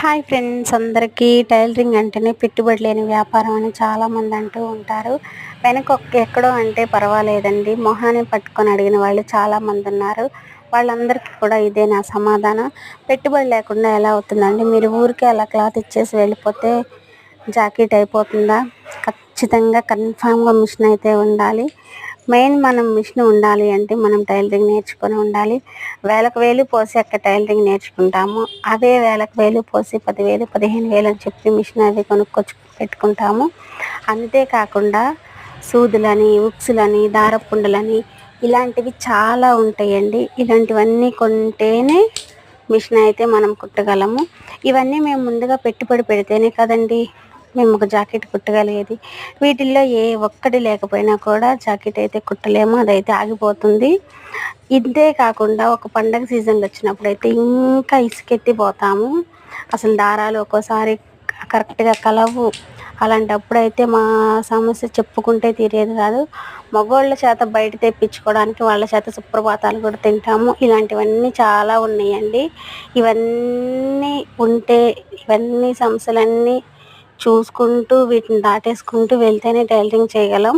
Hi friends, అందరికీ tailoring అంటేనే పెట్టుబడి లేని వ్యాపారం అని చాలామంది అంటూ ఉంటారు. ఎక్కడో అంటే పర్వాలేదండి, మొహాన్ని పట్టుకొని అడిగిన వాళ్ళు చాలామంది ఉన్నారు. వాళ్ళందరికీ కూడా ఇదే నా సమాధానం. పెట్టుబడి లేకుండా ఎలా అవుతుందండి? మీరు ఊరికే అలా క్లాత్ ఇచ్చేసి వెళ్ళిపోతే జాకెట్ అయిపోతుందా? ఖచ్చితంగా కన్ఫామ్గా మిషన్ అయితే ఉండాలి. మెయిన్ మనం మిషన్ ఉండాలి అంటే మనం టైలరింగ్ నేర్చుకొని ఉండాలి. వేలకు వేలు పోసి అక్కడ టైలరింగ్ నేర్చుకుంటాము. అదే వేలకు వేలు పోసి 10,000 15,000 అని చెప్పి మిషన్ అది కొనుక్కొచ్చి పెట్టుకుంటాము. అంతేకాకుండా సూదులని, ఉక్సులని, దారపుండలని ఇలాంటివి చాలా ఉంటాయండి. ఇలాంటివన్నీ కొంటేనే మిషన్ అయితే మనం కుట్టగలము. ఇవన్నీ మేము ముందుగా పెట్టుబడి పెడితేనే కదండి మేము ఒక జాకెట్ కుట్టగలిగేది. వీటిల్లో ఏ ఒక్కటి లేకపోయినా కూడా జాకెట్ అయితే కుట్టలేము, అదైతే ఆగిపోతుంది. ఇంతే కాకుండా ఒక పండగ సీజన్లు వచ్చినప్పుడు అయితే ఇంకా ఇసుకెత్తిపోతాము. అసలు దారాలు ఒక్కోసారి కరెక్ట్గా కలవు. అలాంటప్పుడైతే మా సమస్య చెప్పుకుంటే తీరేది కాదు. మగవాళ్ళ చేత బయట తెప్పించుకోవడానికి వాళ్ళ చేత సుప్రభాతాలు కూడా తింటాము. ఇలాంటివన్నీ చాలా ఉన్నాయండి. ఇవన్నీ ఉంటే ఇవన్నీ సమస్యలన్నీ చూసుకుంటూ వీటిని దాటేసుకుంటూ వెళ్తేనే టైలరింగ్ చేయగలం.